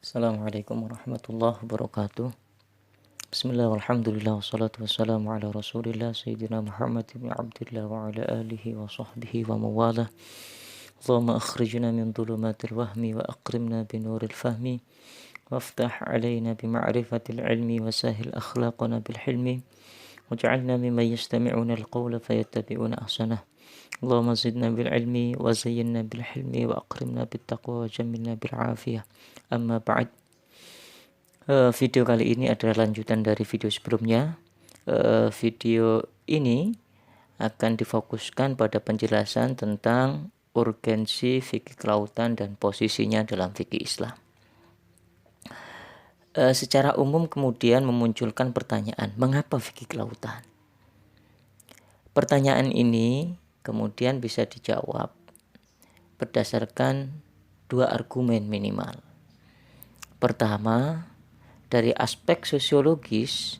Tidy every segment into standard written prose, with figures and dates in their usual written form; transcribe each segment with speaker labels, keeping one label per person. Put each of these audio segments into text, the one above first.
Speaker 1: Assalamualaikum warahmatullahi wabarakatuh. Bismillah walhamdulillah wassalatu wassalamu ala rasulillah Sayyidina Muhammad ibn Abdillah wa ala alihi wa sahbihi wa mawalah. Allahumma akhrijna min dhulumatil wahmi wa akrimna binuril fahmi waftah alayna bima'rifatil ilmi wa sahil akhlaqana bil hilmi waj'alna mimman yastami'una al-qawla fayattabi'una ahsanah. Allahumma zidna bil ilmi wa zayyinna bil hilmi wa akrimna bit taqwa wa jammilna bil afiyah. Amma ba'd. Video kali ini adalah lanjutan dari video sebelumnya. Video ini akan difokuskan pada penjelasan tentang urgensi fikih kelautan dan posisinya dalam fikih Islam. Secara umum kemudian memunculkan pertanyaan, mengapa fikih kelautan? Pertanyaan ini kemudian bisa dijawab berdasarkan dua argumen minimal. Pertama, dari aspek sosiologis,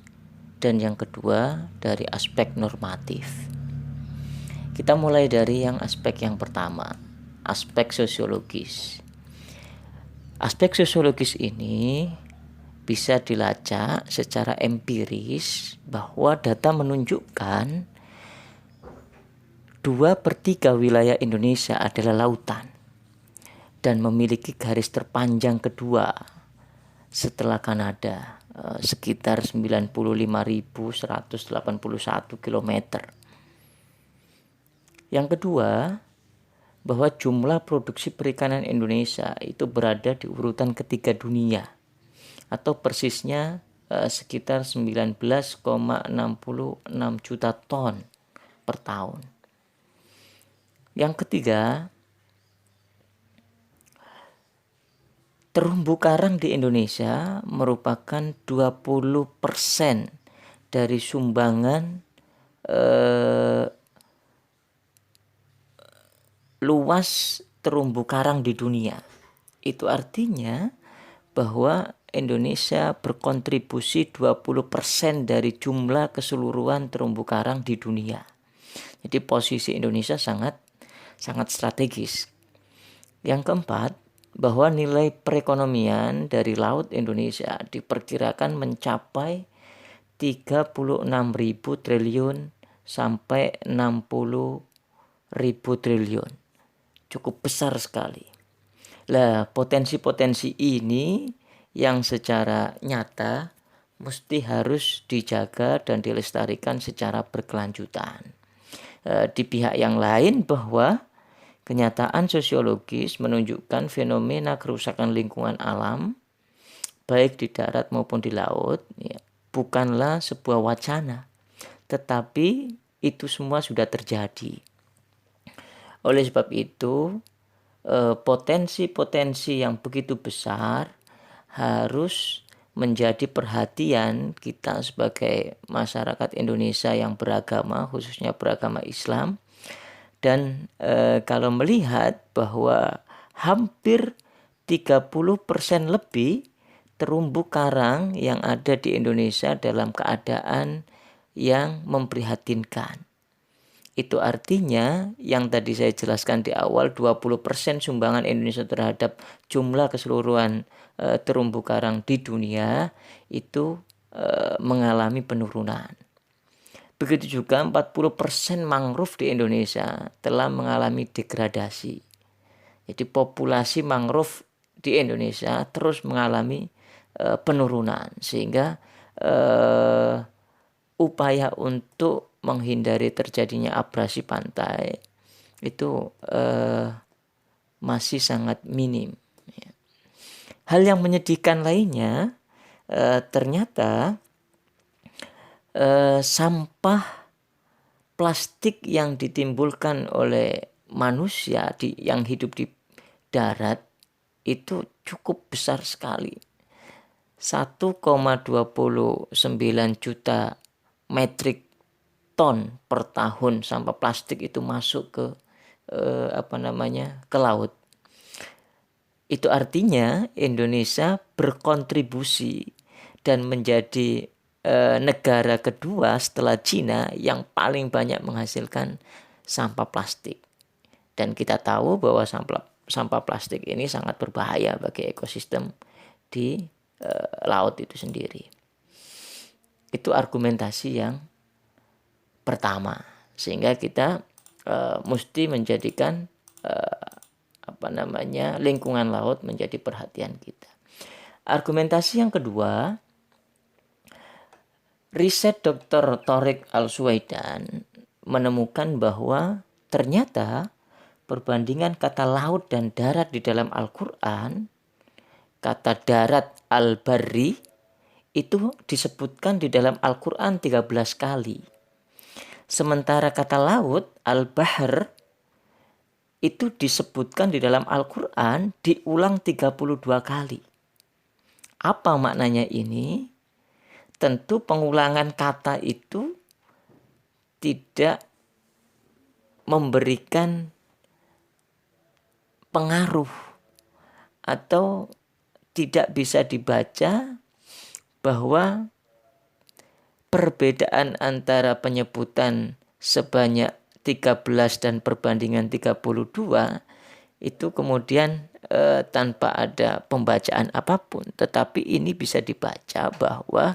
Speaker 1: dan yang kedua dari aspek normatif. Kita mulai dari yang aspek yang pertama, aspek sosiologis. Aspek sosiologis ini bisa dilacak secara empiris bahwa data menunjukkan 2/3 wilayah Indonesia adalah lautan dan memiliki garis terpanjang kedua setelah Kanada, sekitar 95.181 km. Yang kedua, bahwa jumlah produksi perikanan Indonesia itu berada di urutan ketiga dunia, atau persisnya sekitar 19,66 juta ton per tahun. Yang ketiga, terumbu karang di Indonesia merupakan 20% dari sumbangan luas terumbu karang di dunia. Itu artinya bahwa Indonesia berkontribusi 20% dari jumlah keseluruhan terumbu karang di dunia. Jadi posisi Indonesia sangat strategis. Yang keempat, bahwa nilai perekonomian dari laut Indonesia diperkirakan mencapai 36.000 triliun sampai 60.000 triliun. Cukup besar sekali. Lah, potensi-potensi ini yang secara nyata mesti harus dijaga dan dilestarikan secara berkelanjutan. Di pihak yang lain bahwa kenyataan sosiologis menunjukkan fenomena kerusakan lingkungan alam baik di darat maupun di laut bukanlah sebuah wacana, tetapi itu semua sudah terjadi. Oleh sebab itu, potensi-potensi yang begitu besar harus menjadi perhatian kita sebagai masyarakat Indonesia yang beragama, khususnya beragama Islam. Dan kalau melihat bahwa hampir 30% lebih terumbu karang yang ada di Indonesia dalam keadaan yang memprihatinkan. Itu artinya yang tadi saya jelaskan di awal, 20% sumbangan Indonesia terhadap jumlah keseluruhan terumbu karang di dunia itu mengalami penurunan. Begitu juga 40% mangrove di Indonesia telah mengalami degradasi. Jadi populasi mangrove di Indonesia terus mengalami penurunan. Sehingga upaya untuk menghindari terjadinya abrasi pantai itu masih sangat minim. Hal yang menyedihkan lainnya, ternyata sampah plastik yang ditimbulkan oleh manusia yang hidup di darat itu cukup besar sekali. 1,29 juta metrik ton per tahun sampah plastik itu masuk ke ke laut. Itu artinya Indonesia berkontribusi dan menjadi negara kedua setelah Cina yang paling banyak menghasilkan sampah plastik. Dan kita tahu bahwa sampah plastik ini sangat berbahaya bagi ekosistem di laut itu sendiri. Itu argumentasi yang pertama, sehingga kita mesti menjadikan lingkungan laut menjadi perhatian kita. Argumentasi yang kedua, riset Dr. Thoriq Al-Suwaidan menemukan bahwa ternyata perbandingan kata laut dan darat di dalam Al-Quran, kata darat al-barri itu disebutkan di dalam Al-Quran 13 kali. Sementara kata laut al-bahr itu disebutkan di dalam Al-Quran diulang 32 kali. Apa maknanya ini? Tentu pengulangan kata itu tidak memberikan pengaruh atau tidak bisa dibaca bahwa perbedaan antara penyebutan sebanyak 13 dan perbandingan 32 itu kemudian tanpa ada pembacaan apapun. Tetapi ini bisa dibaca bahwa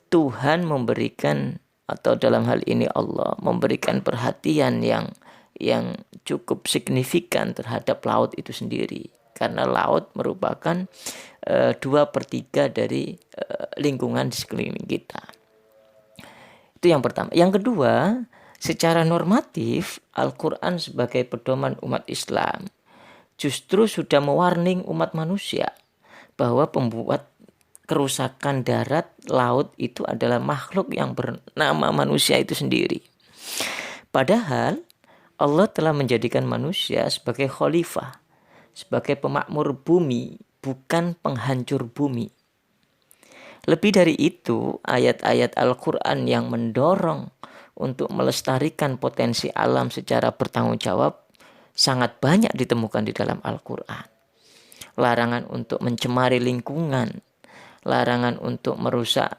Speaker 1: Tuhan memberikan, atau dalam hal ini Allah memberikan perhatian yang cukup signifikan terhadap laut itu sendiri. Karena laut merupakan 2/3 dari lingkungan di sekeliling kita. Itu yang pertama. Yang kedua, secara normatif Al-Quran sebagai pedoman umat Islam justru sudah mewarning umat manusia bahwa pembuat kerusakan darat, laut itu adalah makhluk yang bernama manusia itu sendiri. Padahal Allah telah menjadikan manusia sebagai khalifah, sebagai pemakmur bumi, bukan penghancur bumi. Lebih dari itu, ayat-ayat Al-Quran yang mendorong untuk melestarikan potensi alam secara bertanggung jawab sangat banyak ditemukan di dalam Al-Quran. Larangan untuk mencemari lingkungan, larangan untuk merusak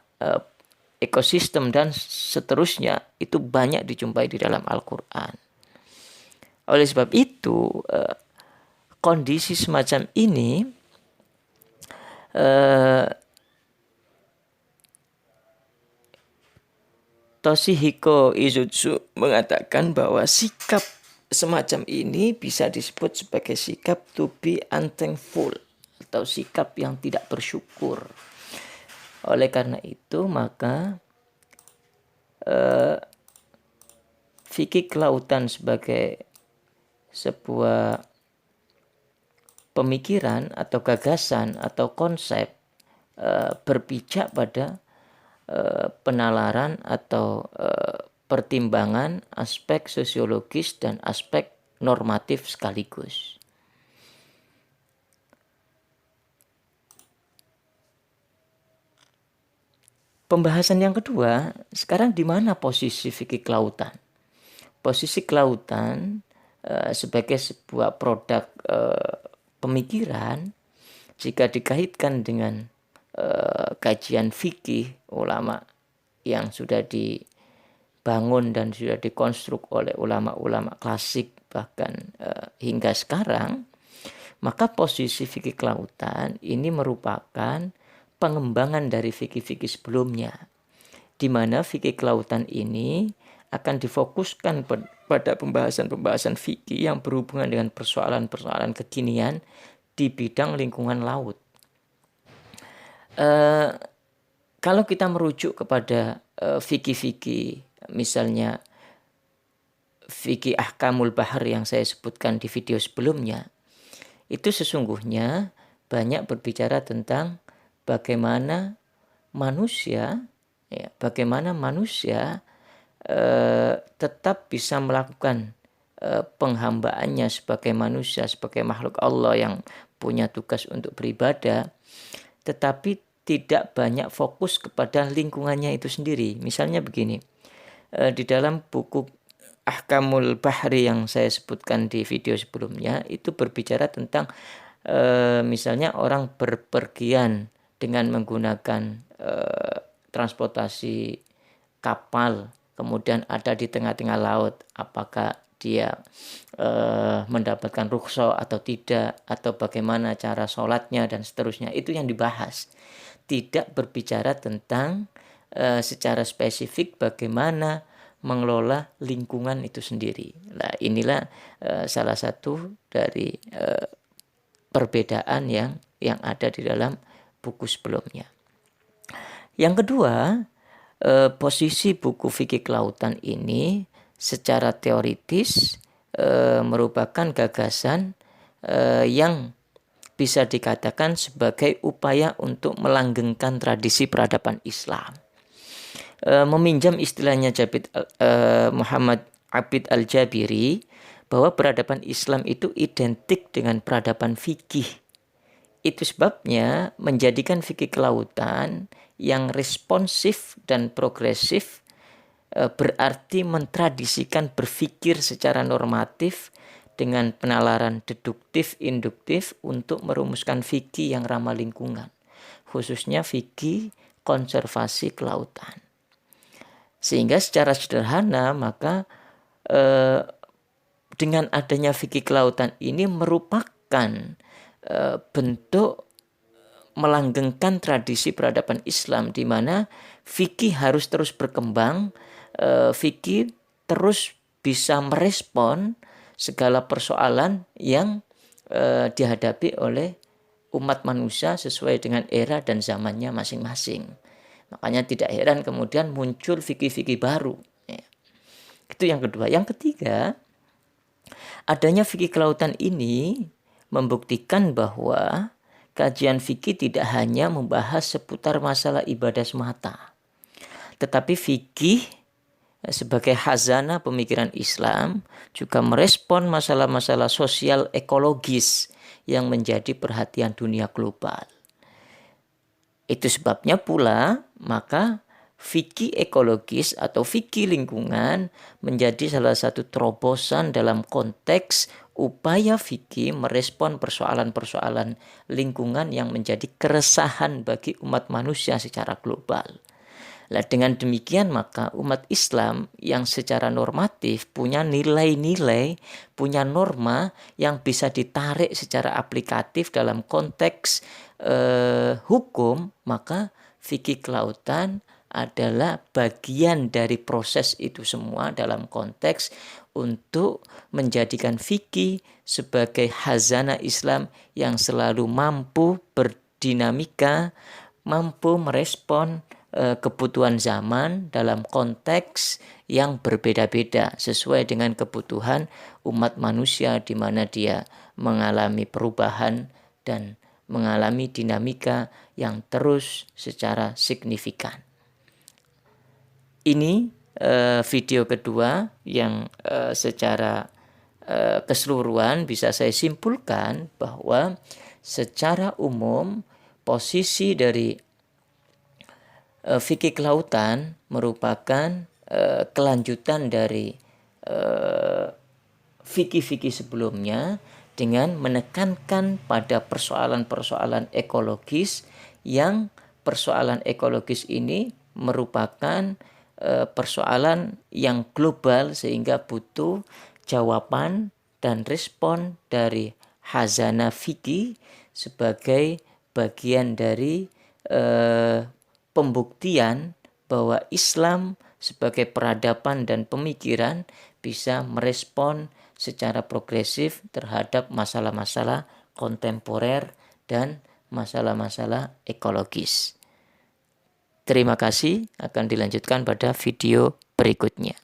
Speaker 1: ekosistem dan seterusnya itu banyak dijumpai di dalam Al-Quran. Oleh sebab itu, kondisi semacam ini Toshihiko Izutsu mengatakan bahwa sikap semacam ini bisa disebut sebagai sikap to be unthankful atau sikap yang tidak bersyukur. Oleh karena itu maka fikih kelautan sebagai sebuah pemikiran atau gagasan atau konsep berpijak pada penalaran atau pertimbangan aspek sosiologis dan aspek normatif sekaligus. Pembahasan yang kedua, sekarang di mana posisi fikih kelautan? Posisi kelautan sebagai sebuah produk pemikiran jika dikaitkan dengan kajian fikih ulama yang sudah dibangun dan sudah dikonstruk oleh ulama-ulama klasik bahkan hingga sekarang, maka posisi fikih kelautan ini merupakan pengembangan dari fikih-fikih sebelumnya, di mana fikih kelautan ini akan difokuskan pada pembahasan-pembahasan fikih yang berhubungan dengan persoalan-persoalan kekinian di bidang lingkungan laut. Kalau kita merujuk kepada fikih-fikih, misalnya fikih ahkamul bahar yang saya sebutkan di video sebelumnya, itu sesungguhnya banyak berbicara tentang bagaimana manusia tetap bisa melakukan penghambaannya sebagai manusia, sebagai makhluk Allah yang punya tugas untuk beribadah, tetapi tidak banyak fokus kepada lingkungannya itu sendiri. Misalnya begini, di dalam buku Ahkamul Bahri yang saya sebutkan di video sebelumnya, itu berbicara tentang misalnya orang berpergian dengan menggunakan transportasi kapal, kemudian ada di tengah-tengah laut, apakah dia mendapatkan rukhsah atau tidak, atau bagaimana cara sholatnya dan seterusnya, itu yang dibahas. Tidak berbicara tentang secara spesifik bagaimana mengelola lingkungan itu sendiri. Nah, inilah salah satu dari perbedaan yang ada di dalam buku sebelumnya. Yang kedua, posisi buku Fikih Kelautan ini secara teoritis merupakan gagasan yang bisa dikatakan sebagai upaya untuk melanggengkan tradisi peradaban Islam. Meminjam istilahnya Muhammad Abid Al-Jabiri, bahwa peradaban Islam itu identik dengan peradaban fikih. Itu sebabnya menjadikan fikih kelautan yang responsif dan progresif berarti mentradisikan berpikir secara normatif dengan penalaran deduktif induktif untuk merumuskan fikih yang ramah lingkungan, khususnya fikih konservasi kelautan. Sehingga secara sederhana maka dengan adanya fikih kelautan ini merupakan bentuk melanggengkan tradisi peradaban Islam, di mana fikih harus terus berkembang, fikih terus bisa merespon segala persoalan yang dihadapi oleh umat manusia sesuai dengan era dan zamannya masing-masing. Makanya tidak heran kemudian muncul fikih-fikih baru. Ya. Itu yang kedua. Yang ketiga, adanya fikih kelautan ini membuktikan bahwa kajian fikih tidak hanya membahas seputar masalah ibadah semata, tetapi fikih sebagai khazanah pemikiran Islam juga merespon masalah-masalah sosial ekologis yang menjadi perhatian dunia global. Itu sebabnya pula maka fikih ekologis atau fikih lingkungan menjadi salah satu terobosan dalam konteks upaya fikih merespon persoalan-persoalan lingkungan yang menjadi keresahan bagi umat manusia secara global. Nah, dengan demikian maka umat Islam yang secara normatif punya nilai-nilai, punya norma yang bisa ditarik secara aplikatif dalam konteks hukum, maka fikih kelautan adalah bagian dari proses itu semua dalam konteks untuk menjadikan fikih sebagai khazanah Islam yang selalu mampu berdinamika, mampu merespon kebutuhan zaman dalam konteks yang berbeda-beda sesuai dengan kebutuhan umat manusia, di mana dia mengalami perubahan dan mengalami dinamika yang terus secara signifikan. Ini video kedua yang secara keseluruhan bisa saya simpulkan bahwa secara umum posisi dari fikih kelautan merupakan kelanjutan dari fikih-fikih sebelumnya dengan menekankan pada persoalan-persoalan ekologis, yang persoalan ekologis ini merupakan persoalan yang global sehingga butuh jawaban dan respon dari khazanah fikih sebagai bagian dari pembuktian bahwa Islam sebagai peradaban dan pemikiran bisa merespon secara progresif terhadap masalah-masalah kontemporer dan masalah-masalah ekologis. Terima kasih, akan dilanjutkan pada video berikutnya.